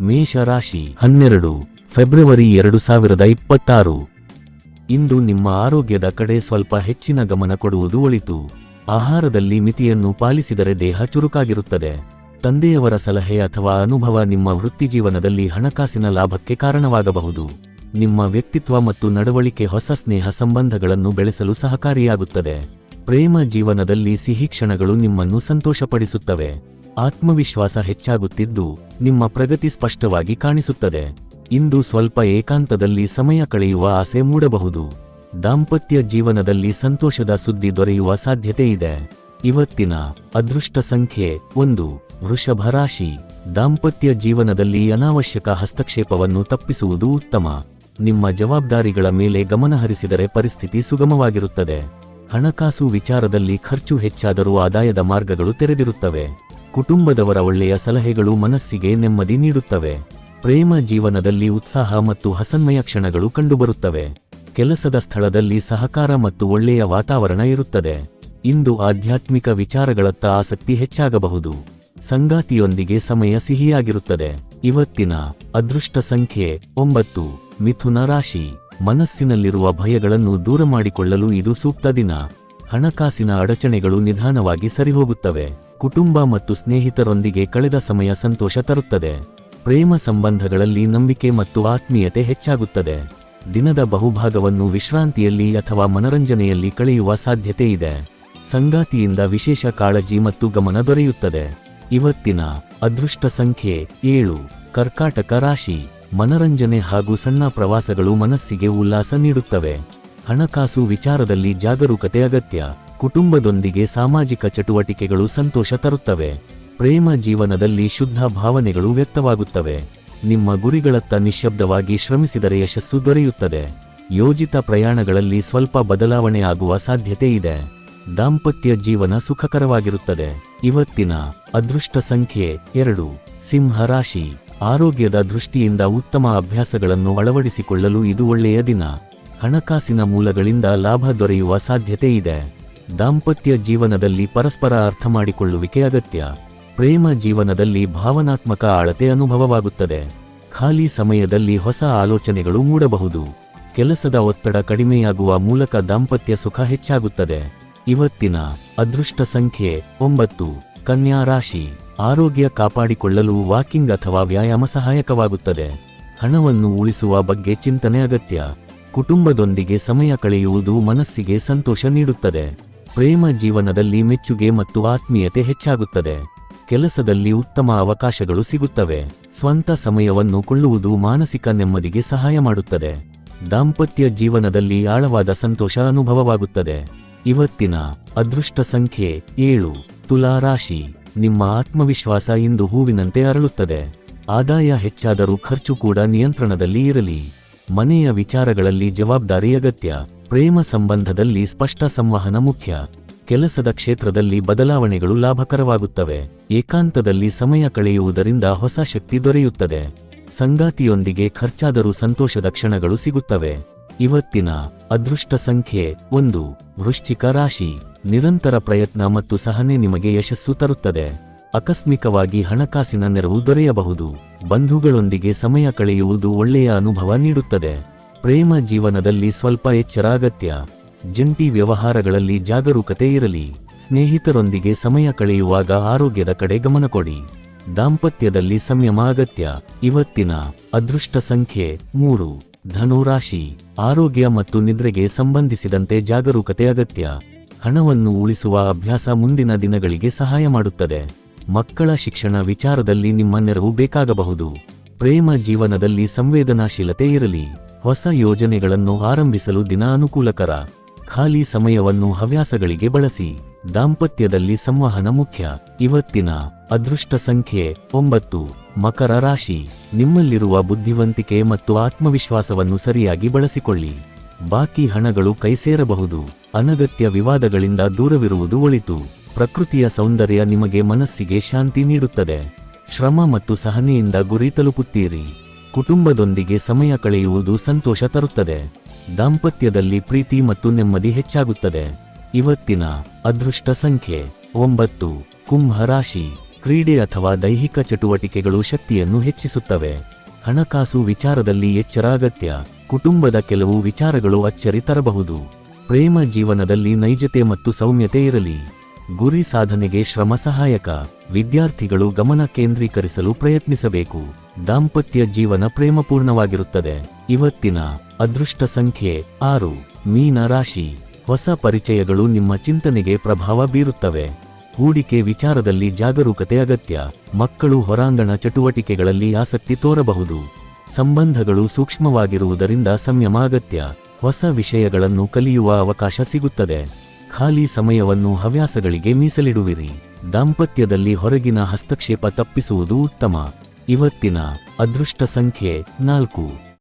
ಮೇಷರಾಶಿ 12 ಫೆಬ್ರವರಿ 2026. ಇಂದು ನಿಮ್ಮ ಆರೋಗ್ಯದ ಕಡೆ ಸ್ವಲ್ಪ ಹೆಚ್ಚಿನ ಗಮನ ಕೊಡುವುದು ಒಳಿತು. ಆಹಾರದಲ್ಲಿ ಮಿತಿಯನ್ನು ಪಾಲಿಸಿದರೆ ದೇಹ ಚುರುಕಾಗಿರುತ್ತದೆ. ತಂದೆಯವರ ಸಲಹೆ ಅಥವಾ ಅನುಭವ ನಿಮ್ಮ ವೃತ್ತಿಜೀವನದಲ್ಲಿ ಹಣಕಾಸಿನ ಲಾಭಕ್ಕೆ ಕಾರಣವಾಗಬಹುದು. ನಿಮ್ಮ ವ್ಯಕ್ತಿತ್ವ ಮತ್ತು ನಡವಳಿಕೆ ಹೊಸ ಸ್ನೇಹ ಸಂಬಂಧಗಳನ್ನು ಬೆಳೆಸಲು ಸಹಕಾರಿಯಾಗುತ್ತದೆ. ಪ್ರೇಮ ಜೀವನದಲ್ಲಿ ಸಿಹಿ ಕ್ಷಣಗಳು ನಿಮ್ಮನ್ನು ಸಂತೋಷಪಡಿಸುತ್ತವೆ. ಆತ್ಮವಿಶ್ವಾಸ ಹೆಚ್ಚಾಗುತ್ತಿದ್ದು ನಿಮ್ಮ ಪ್ರಗತಿ ಸ್ಪಷ್ಟವಾಗಿ ಕಾಣಿಸುತ್ತದೆ. ಇಂದು ಸ್ವಲ್ಪ ಏಕಾಂತದಲ್ಲಿ ಸಮಯ ಕಳೆಯುವ ಆಸೆ ಮೂಡಬಹುದು. ದಾಂಪತ್ಯ ಜೀವನದಲ್ಲಿ ಸಂತೋಷದ ಸುದ್ದಿ ದೊರೆಯುವ ಸಾಧ್ಯತೆ ಇದೆ. ಇವತ್ತಿನ ಅದೃಷ್ಟ ಸಂಖ್ಯೆ 1. ವೃಷಭ ರಾಶಿ. ದಾಂಪತ್ಯ ಜೀವನದಲ್ಲಿ ಅನಾವಶ್ಯಕ ಹಸ್ತಕ್ಷೇಪವನ್ನು ತಪ್ಪಿಸುವುದು ಉತ್ತಮ. ನಿಮ್ಮ ಜವಾಬ್ದಾರಿಗಳ ಮೇಲೆ ಗಮನಹರಿಸಿದರೆ ಪರಿಸ್ಥಿತಿ ಸುಗಮವಾಗಿರುತ್ತದೆ. ಹಣಕಾಸು ವಿಚಾರದಲ್ಲಿ ಖರ್ಚು ಹೆಚ್ಚಾದರೂ ಆದಾಯದ ಮಾರ್ಗಗಳು ತೆರೆದಿರುತ್ತವೆ. ಕುಟುಂಬದವರ ಒಳ್ಳೆಯ ಸಲಹೆಗಳು ಮನಸ್ಸಿಗೆ ನೆಮ್ಮದಿ ನೀಡುತ್ತವೆ. ಪ್ರೇಮ ಜೀವನದಲ್ಲಿ ಉತ್ಸಾಹ ಮತ್ತು ಹಸನ್ಮಯ ಕ್ಷಣಗಳು ಕಂಡುಬರುತ್ತವೆ. ಕೆಲಸದ ಸ್ಥಳದಲ್ಲಿ ಸಹಕಾರ ಮತ್ತು ಒಳ್ಳೆಯ ವಾತಾವರಣ ಇರುತ್ತದೆ. ಇಂದು ಆಧ್ಯಾತ್ಮಿಕ ವಿಚಾರಗಳತ್ತ ಆಸಕ್ತಿ ಹೆಚ್ಚಾಗಬಹುದು. ಸಂಗಾತಿಯೊಂದಿಗೆ ಸಮಯ ಸಿಹಿಯಾಗಿರುತ್ತದೆ. ಇವತ್ತಿನ ಅದೃಷ್ಟ ಸಂಖ್ಯೆ 9. ಮಿಥುನ ರಾಶಿ. ಮನಸ್ಸಿನಲ್ಲಿರುವ ಭಯಗಳನ್ನು ದೂರ ಮಾಡಿಕೊಳ್ಳಲು ಇದು ಸೂಕ್ತ ದಿನ. ಹಣಕಾಸಿನ ಅಡಚಣೆಗಳು ನಿಧಾನವಾಗಿ ಸರಿಹೋಗುತ್ತವೆ. ಕುಟುಂಬ ಮತ್ತು ಸ್ನೇಹಿತರೊಂದಿಗೆ ಕಳೆದ ಸಮಯ ಸಂತೋಷ ತರುತ್ತದೆ. ಪ್ರೇಮ ಸಂಬಂಧಗಳಲ್ಲಿ ನಂಬಿಕೆ ಮತ್ತು ಆತ್ಮೀಯತೆ ಹೆಚ್ಚಾಗುತ್ತದೆ. ದಿನದ ಬಹುಭಾಗವನ್ನು ವಿಶ್ರಾಂತಿಯಲ್ಲಿ ಅಥವಾ ಮನರಂಜನೆಯಲ್ಲಿ ಕಳೆಯುವ ಸಾಧ್ಯತೆ ಇದೆ. ಸಂಗಾತಿಯಿಂದ ವಿಶೇಷ ಕಾಳಜಿ ಮತ್ತು ಗಮನ ದೊರೆಯುತ್ತದೆ. ಇವತ್ತಿನ ಅದೃಷ್ಟ ಸಂಖ್ಯೆ 7. ಕರ್ಕಾಟಕ ರಾಶಿ. ಮನರಂಜನೆ ಹಾಗೂ ಸಣ್ಣ ಪ್ರವಾಸಗಳು ಮನಸ್ಸಿಗೆ ಉಲ್ಲಾಸ ನೀಡುತ್ತವೆ. ಹಣಕಾಸು ವಿಚಾರದಲ್ಲಿ ಜಾಗರೂಕತೆ ಅಗತ್ಯ. ಕುಟುಂಬದೊಂದಿಗೆ ಸಾಮಾಜಿಕ ಚಟುವಟಿಕೆಗಳು ಸಂತೋಷ ತರುತ್ತವೆ. ಪ್ರೇಮ ಜೀವನದಲ್ಲಿ ಶುದ್ಧ ಭಾವನೆಗಳು ವ್ಯಕ್ತವಾಗುತ್ತವೆ. ನಿಮ್ಮ ಗುರಿಗಳತ್ತ ನಿಶ್ಶಬ್ದವಾಗಿ ಶ್ರಮಿಸಿದರೆ ಯಶಸ್ಸು ದೊರೆಯುತ್ತದೆ. ಯೋಜಿತ ಪ್ರಯಾಣಗಳಲ್ಲಿ ಸ್ವಲ್ಪ ಬದಲಾವಣೆ ಆಗುವ ಸಾಧ್ಯತೆ ಇದೆ. ದಾಂಪತ್ಯ ಜೀವನ ಸುಖಕರವಾಗಿರುತ್ತದೆ. ಇವತ್ತಿನ ಅದೃಷ್ಟ ಸಂಖ್ಯೆ 2. ಸಿಂಹ ರಾಶಿ. ಆರೋಗ್ಯದ ದೃಷ್ಟಿಯಿಂದ ಉತ್ತಮ ಅಭ್ಯಾಸಗಳನ್ನು ಅಳವಡಿಸಿಕೊಳ್ಳಲು ಇದು ಒಳ್ಳೆಯ ದಿನ. ಹಣಕಾಸಿನ ಮೂಲಗಳಿಂದ ಲಾಭ ದೊರೆಯುವ ಸಾಧ್ಯತೆ ಇದೆ. ದಾಂಪತ್ಯ ಜೀವನದಲ್ಲಿ ಪರಸ್ಪರ ಅರ್ಥಮಾಡಿಕೊಳ್ಳುವಿಕೆ ಅಗತ್ಯ. ಪ್ರೇಮ ಜೀವನದಲ್ಲಿ ಭಾವನಾತ್ಮಕ ಆಳತೆ ಅನುಭವವಾಗುತ್ತದೆ. ಖಾಲಿ ಸಮಯದಲ್ಲಿ ಹೊಸ ಆಲೋಚನೆಗಳು ಮೂಡಬಹುದು. ಕೆಲಸದ ಒತ್ತಡ ಕಡಿಮೆಯಾಗುವ ಮೂಲಕ ದಾಂಪತ್ಯ ಸುಖ ಹೆಚ್ಚಾಗುತ್ತದೆ. ಇವತ್ತಿನ ಅದೃಷ್ಟ ಸಂಖ್ಯೆ 9. ಕನ್ಯಾ ರಾಶಿ. ಆರೋಗ್ಯ ಕಾಪಾಡಿಕೊಳ್ಳಲು ವಾಕಿಂಗ್ ಅಥವಾ ವ್ಯಾಯಾಮ ಸಹಾಯಕವಾಗುತ್ತದೆ. ಹಣವನ್ನು ಉಳಿಸುವ ಬಗ್ಗೆ ಚಿಂತನೆ ಅಗತ್ಯ. ಕುಟುಂಬದೊಂದಿಗೆ ಸಮಯ ಕಳೆಯುವುದು ಮನಸ್ಸಿಗೆ ಸಂತೋಷ ನೀಡುತ್ತದೆ. ಪ್ರೇಮ ಜೀವನದಲ್ಲಿ ಮೆಚ್ಚುಗೆ ಮತ್ತು ಆತ್ಮೀಯತೆ ಹೆಚ್ಚಾಗುತ್ತದೆ. ಕೆಲಸದಲ್ಲಿ ಉತ್ತಮ ಅವಕಾಶಗಳು ಸಿಗುತ್ತವೆ. ಸ್ವಂತ ಸಮಯವನ್ನು ಕೊಳ್ಳುವುದು ಮಾನಸಿಕ ನೆಮ್ಮದಿಗೆ ಸಹಾಯ ಮಾಡುತ್ತದೆ. ದಾಂಪತ್ಯ ಜೀವನದಲ್ಲಿ ಆಳವಾದ ಸಂತೋಷ ಅನುಭವವಾಗುತ್ತದೆ. ಇವತ್ತಿನ ಅದೃಷ್ಟ ಸಂಖ್ಯೆ 7. ತುಲಾ ರಾಶಿ. ನಿಮ್ಮ ಆತ್ಮವಿಶ್ವಾಸ ಇಂದು ಹೂವಿನಂತೆ ಅರಳುತ್ತದೆ. ಆದಾಯ ಹೆಚ್ಚಾದರೂ ಖರ್ಚು ಕೂಡ ನಿಯಂತ್ರಣದಲ್ಲಿ ಇರಲಿ. ಮನೆಯ ವಿಚಾರಗಳಲ್ಲಿ ಜವಾಬ್ದಾರಿ ಅಗತ್ಯ. ಪ್ರೇಮ ಸಂಬಂಧದಲ್ಲಿ ಸ್ಪಷ್ಟ ಸಂವಹನ ಮುಖ್ಯ. ಕೆಲಸದ ಕ್ಷೇತ್ರದಲ್ಲಿ ಬದಲಾವಣೆಗಳು ಲಾಭಕರವಾಗುತ್ತವೆ. ಏಕಾಂತದಲ್ಲಿ ಸಮಯ ಕಳೆಯುವುದರಿಂದ ಹೊಸ ಶಕ್ತಿ ದೊರೆಯುತ್ತದೆ. ಸಂಗಾತಿಯೊಂದಿಗೆ ಖರ್ಚಾದರೂ ಸಂತೋಷದ ಕ್ಷಣಗಳು ಸಿಗುತ್ತವೆ. ಇವತ್ತಿನ ಅದೃಷ್ಟ ಸಂಖ್ಯೆ 1. ವೃಶ್ಚಿಕ ರಾಶಿ. ನಿರಂತರ ಪ್ರಯತ್ನ ಮತ್ತು ಸಹನೆ ನಿಮಗೆ ಯಶಸ್ಸು ತರುತ್ತದೆ. ಆಕಸ್ಮಿಕವಾಗಿ ಹಣಕಾಸಿನ ನೆರವು ದೊರೆಯಬಹುದು. ಬಂಧುಗಳೊಂದಿಗೆ ಸಮಯ ಕಳೆಯುವುದು ಒಳ್ಳೆಯ ಅನುಭವ ನೀಡುತ್ತದೆ. ಪ್ರೇಮ ಜೀವನದಲ್ಲಿ ಸ್ವಲ್ಪ ಎಚ್ಚರ ಅಗತ್ಯ. ಜಂಟಿ ವ್ಯವಹಾರಗಳಲ್ಲಿ ಜಾಗರೂಕತೆ ಇರಲಿ. ಸ್ನೇಹಿತರೊಂದಿಗೆ ಸಮಯ ಕಳೆಯುವಾಗ ಆರೋಗ್ಯದ ಕಡೆ ಗಮನ ಕೊಡಿ. ದಾಂಪತ್ಯದಲ್ಲಿ ಸಂಯಮ ಅಗತ್ಯ. ಇವತ್ತಿನ ಅದೃಷ್ಟ ಸಂಖ್ಯೆ 3. ಧನು ರಾಶಿ. ಆರೋಗ್ಯ ಮತ್ತು ನಿದ್ರೆಗೆ ಸಂಬಂಧಿಸಿದಂತೆ ಜಾಗರೂಕತೆ ಅಗತ್ಯ. ಹಣವನ್ನು ಉಳಿಸುವ ಅಭ್ಯಾಸ ಮುಂದಿನ ದಿನಗಳಿಗೆ ಸಹಾಯ ಮಾಡುತ್ತದೆ. ಮಕ್ಕಳ ಶಿಕ್ಷಣ ವಿಚಾರದಲ್ಲಿ ನಿಮ್ಮ ನೆರವು ಬೇಕಾಗಬಹುದು. ಪ್ರೇಮ ಜೀವನದಲ್ಲಿ ಸಂವೇದನಾಶೀಲತೆ ಇರಲಿ. ಹೊಸ ಯೋಜನೆಗಳನ್ನು ಆರಂಭಿಸಲು ದಿನ ಅನುಕೂಲಕರ. ಖಾಲಿ ಸಮಯವನ್ನು ಹವ್ಯಾಸಗಳಿಗೆ ಬಳಸಿ. ದಾಂಪತ್ಯದಲ್ಲಿ ಸಂವಹನ ಮುಖ್ಯ. ಇವತ್ತಿನ ಅದೃಷ್ಟ ಸಂಖ್ಯೆ 9. ಮಕರ ರಾಶಿ. ನಿಮ್ಮಲ್ಲಿರುವ ಬುದ್ಧಿವಂತಿಕೆ ಮತ್ತು ಆತ್ಮವಿಶ್ವಾಸವನ್ನು ಸರಿಯಾಗಿ ಬಳಸಿಕೊಳ್ಳಿ. ಬಾಕಿ ಹಣಗಳು ಕೈಸೇರಬಹುದು. ಅನಗತ್ಯ ವಿವಾದಗಳಿಂದ ದೂರವಿರುವುದು ಒಳಿತು. ಪ್ರಕೃತಿಯ ಸೌಂದರ್ಯ ನಿಮಗೆ ಮನಸ್ಸಿಗೆ ಶಾಂತಿ ನೀಡುತ್ತದೆ. ಶ್ರಮ ಮತ್ತು ಸಹನೆಯಿಂದ ಗುರಿ ತಲುಪುತ್ತೀರಿ. ಕುಟುಂಬದೊಂದಿಗೆ ಸಮಯ ಕಳೆಯುವುದು ಸಂತೋಷ ತರುತ್ತದೆ. ದಾಂಪತ್ಯದಲ್ಲಿ ಪ್ರೀತಿ ಮತ್ತು ನೆಮ್ಮದಿ ಹೆಚ್ಚಾಗುತ್ತದೆ. ಇವತ್ತಿನ ಅದೃಷ್ಟ ಸಂಖ್ಯೆ 9. ಕುಂಭ ರಾಶಿ. ಕ್ರೀಡೆ ಅಥವಾ ದೈಹಿಕ ಚಟುವಟಿಕೆಗಳು ಶಕ್ತಿಯನ್ನು ಹೆಚ್ಚಿಸುತ್ತವೆ. ಹಣಕಾಸು ವಿಚಾರದಲ್ಲಿ ಎಚ್ಚರ ಅಗತ್ಯ. ಕುಟುಂಬದ ಕೆಲವು ವಿಚಾರಗಳು ಅಚ್ಚರಿ ತರಬಹುದು. ಪ್ರೇಮ ಜೀವನದಲ್ಲಿ ನೈಜತೆ ಮತ್ತು ಸೌಮ್ಯತೆ ಇರಲಿ. ಗುರಿ ಸಾಧನೆಗೆ ಶ್ರಮ ಸಹಾಯಕ. ವಿದ್ಯಾರ್ಥಿಗಳು ಗಮನ ಕೇಂದ್ರೀಕರಿಸಲು ಪ್ರಯತ್ನಿಸಬೇಕು. ದಾಂಪತ್ಯ ಜೀವನ ಪ್ರೇಮಪೂರ್ಣವಾಗಿರುತ್ತದೆ. ಇವತ್ತಿನ ಅದೃಷ್ಟ ಸಂಖ್ಯೆ 6. ಮೀನ ರಾಶಿ. ಹೊಸ ಪರಿಚಯಗಳು ನಿಮ್ಮ ಚಿಂತನೆಗೆ ಪ್ರಭಾವ ಬೀರುತ್ತವೆ. ಹೂಡಿಕೆ ವಿಚಾರದಲ್ಲಿ ಜಾಗರೂಕತೆ ಅಗತ್ಯ. ಮಕ್ಕಳು ಹೊರಾಂಗಣ ಚಟುವಟಿಕೆಗಳಲ್ಲಿ ಆಸಕ್ತಿ ತೋರಬಹುದು. ಸಂಬಂಧಗಳು ಸೂಕ್ಷ್ಮವಾಗಿರುವುದರಿಂದ ಸಂಯಮ ಅಗತ್ಯ. ಹೊಸ ವಿಷಯಗಳನ್ನು ಕಲಿಯುವ ಅವಕಾಶ ಸಿಗುತ್ತದೆ. ಖಾಲಿ ಸಮಯವನ್ನು ಹವ್ಯಾಸಗಳಿಗೆ ಮೀಸಲಿಡುವಿರಿ. ದಾಂಪತ್ಯದಲ್ಲಿ ಹೊರಗಿನ ಹಸ್ತಕ್ಷೇಪ ತಪ್ಪಿಸುವುದು ಉತ್ತಮ. ಇವತ್ತಿನ ಅದೃಷ್ಟ ಸಂಖ್ಯೆ 4.